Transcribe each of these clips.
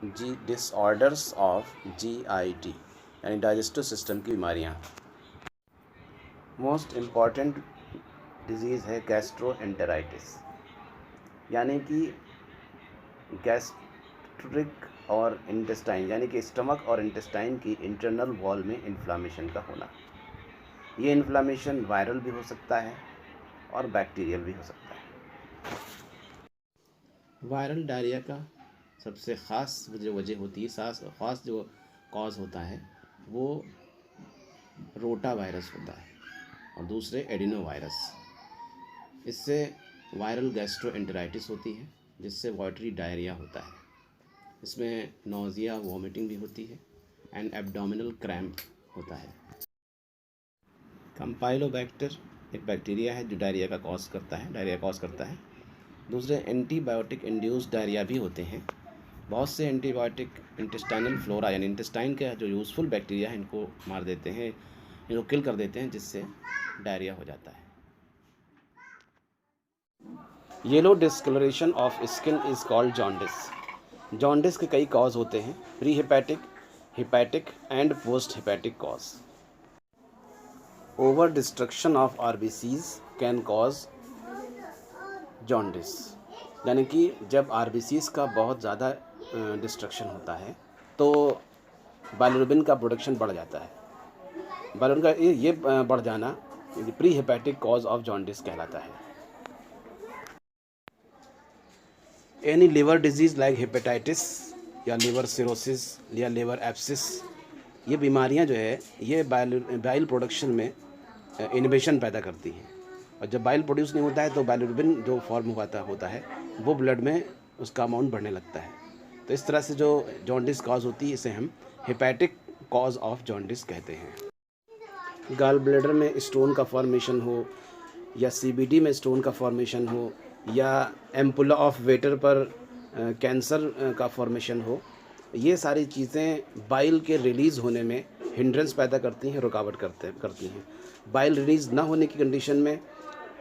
Ji disorders of GIT यानी digestive system की बीमारियाँ। मोस्ट इम्पॉर्टेंट डिजीज़ है गैस्ट्रोएंटेराइटिस, यानी कि गैस्ट्रिक और इंटेस्टाइन यानी कि स्टमक और इंटेस्टाइन की इंटरनल वॉल में इन्फ्लामेशन का होना। ये इन्फ्लामेशन वायरल भी हो सकता है और बैक्टीरियल भी हो सकता है। वायरल डायरिया का सबसे ख़ास जो वजह होती है, ख़ास जो कॉज होता है वो रोटा वायरस होता है और दूसरे एडिनो वायरस। इससे वायरल गैस्ट्रोएंटेराइटिस होती है जिससे वाटरी डायरिया होता है। इसमें नोज़िया, वॉमिटिंग भी होती है एंड एब्डोमिनल क्रैम्प होता है। कंपाइलोबैक्टर एक बैक्टीरिया है जो डायरिया कॉज करता है। दूसरे एंटीबायोटिक इंड्यूस्ड डायरिया भी होते हैं। बहुत से एंटीबायोटिक इंटेस्टाइनल फ्लोरा यानी इंटेस्टाइन के जो यूज़फुल बैक्टीरिया है इनको मार देते हैं, इनको किल कर देते हैं, जिससे डायरिया हो जाता है। Yellow discoloration of skin is called jaundice. Jaundice के कई कॉज होते हैं, pre hepatic, hepatic and post hepatic cause. Over destruction of RBCs can cause jaundice, यानी कि जब RBCs का बहुत ज़्यादा डिस्ट्रक्शन होता है तो बाइलिरुबिन का प्रोडक्शन बढ़ जाता है। बाइलिरुबिन का ये बढ़ जाना pre hepatic cause of jaundice कहलाता है। Any liver disease like hepatitis या लिवर सिरोसिस या लिवर एब्सिस, ये बीमारियां जो है ये बाइल प्रोडक्शन में इनहिबिशन पैदा करती हैं, और जब बाइल प्रोड्यूस नहीं होता है तो बाइलिरुबिन जो फॉर्म होता है वो ब्लड में उसका अमाउंट बढ़ने लगता है। तो इस तरह से जो जॉन्डिस कॉज होती है इसे हम हेपेटिक कॉज ऑफ जॉन्डिस कहते हैं। गॉल ब्लैडर में स्टोन का फॉर्मेशन हो या CBD में स्टोन का फॉर्मेशन हो या एम्पुला ऑफ वेटर पर कैंसर का फॉर्मेशन हो, ये सारी चीज़ें बाइल के रिलीज़ होने में हिंड्रेंस पैदा करती हैं, रुकावट करती हैं। बाइल रिलीज़ ना होने की कंडीशन में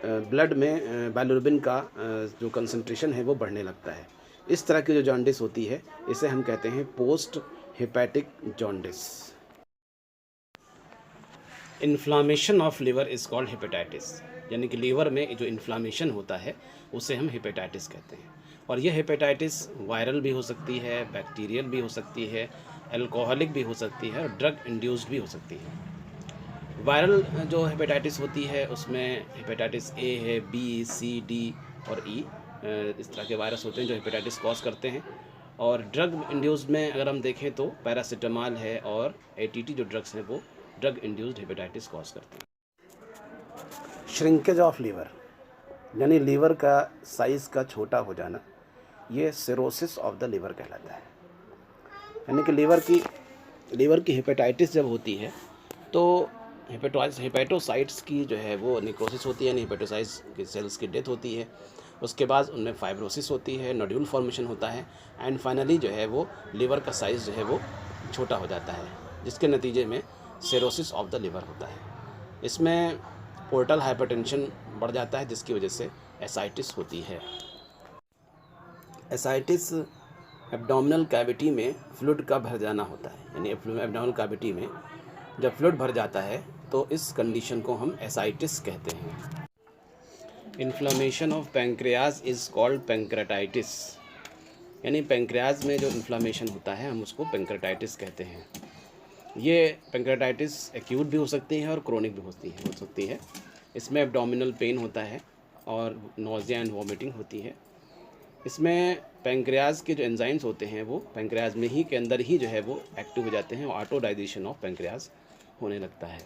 ब्लड में बाइलिरुबिन का जो कंसंट्रेशन है वो बढ़ने लगता है। इस तरह की जो जॉन्डिस होती है इसे हम कहते हैं post hepatic jaundice. Inflammation of liver is called hepatitis, यानी कि लीवर में जो इन्फ्लामेशन होता है उसे हम हेपेटाइटिस कहते हैं। और यह हेपेटाइटिस वायरल भी हो सकती है, बैक्टीरियल भी हो सकती है, अल्कोहलिक भी हो सकती है और ड्रग इंड्यूस्ड भी हो सकती है। वायरल जो हेपेटाइटिस होती है उसमें हेपेटाइटिस A है, B, C, D और E, इस तरह के वायरस होते हैं जो हेपेटाइटिस कॉज करते हैं। और ड्रग इंड्यूस्ड में अगर हम देखें तो पैरासीटामॉल है और ATT जो ड्रग्स हैं वो ड्रग इंड्यूस्ड हेपेटाइटिस कॉज करते हैं। श्रिंकेज ऑफ लीवर यानी लीवर का साइज़ का छोटा हो जाना, ये सिरोसिस ऑफ द लीवर कहलाता है। यानी कि लीवर की हेपेटाइटिस जब होती है तो हेपेटोसाइट्स की जो है वो निक्रोसिस होती है, यानी हेपेटोसाइट्स की सेल्स की डेथ होती है। उसके बाद उनमें फाइब्रोसिस होती है, नोड्यूल फॉर्मेशन होता है एंड फाइनली जो है वो लीवर का साइज़ जो है वो छोटा हो जाता है, जिसके नतीजे में सिरोसिस ऑफ द लिवर होता है। इसमें पोर्टल हाइपरटेंशन बढ़ जाता है जिसकी वजह से एसाइटिस होती है। एसाइटिस एब्डोमिनल कैविटी में फ्लूइड का भर जाना होता है, यानी एब्डोमिनल कैविटी में जब फ्लूइड भर जाता है तो इस कंडीशन को हम एसाइटिस कहते हैं। Inflammation of pancreas is called pancreatitis, यानी पैंक्रियाज में जो इन्फ्लामेशन होता है हम उसको पैंक्रेटाइटिस कहते हैं। ये पैंक्रेटाइटिस एक्यूट भी हो सकती है और क्रोनिक भी हो सकती है। इसमें एब्डोमिनल पेन होता है और नोज़िया एंड वॉमिटिंग होती है। इसमें पैंक्रियाज के जो एंजाइम्स होते हैं वो पैंक्रियाज में ही के अंदर ही जो है वो एक्टिव हो जाते हैं और ऑटो डाइजेशन ऑफ पैंक्रियाज होने लगता है।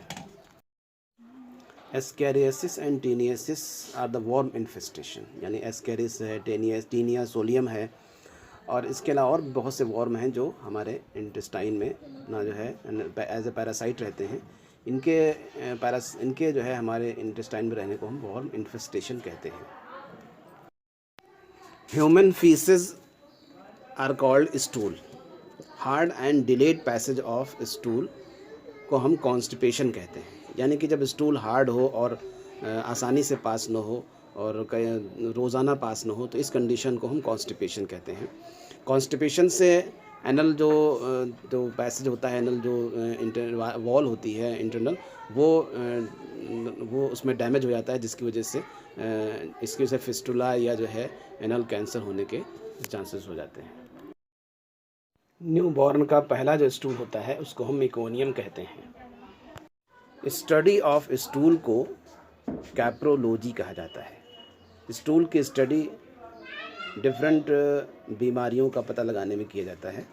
Ascariasis and taeniasis are the worm infestation, यानी एस्कैरिस है, टीनिया सोलियम है और इसके अलावा और बहुत से वॉर्म हैं जो हमारे इंटेस्टाइन में ना जो है एज ए पैरासाइट रहते हैं। इनके जो है हमारे इंटेस्टाइन में रहने को हम वॉर्म इन्फेस्टेशन कहते हैं। Human faeces are called stool. Hard and delayed passage of stool को हम कॉन्स्टिपेशन कहते हैं, यानी कि जब स्टूल हार्ड हो और आसानी से पास न हो और रोज़ाना पास न हो तो इस कंडीशन को हम कॉन्स्टिपेशन कहते हैं। कॉन्स्टिपेशन से एनल जो पैसेज होता है, एनल जो वॉल होती है इंटरनल, वो उसमें डैमेज हो जाता है, जिसकी वजह से इसकी वजह से फिस्टुला या जो है एनल कैंसर होने के चांसेस हो जाते हैं। न्यू बॉर्न का पहला जो स्टूल होता है उसको हम मेकोनियम कहते हैं। स्टडी ऑफ स्टूल को कैप्रोलॉजी कहा जाता है। स्टूल की स्टडी डिफरेंट बीमारियों का पता लगाने में किया जाता है।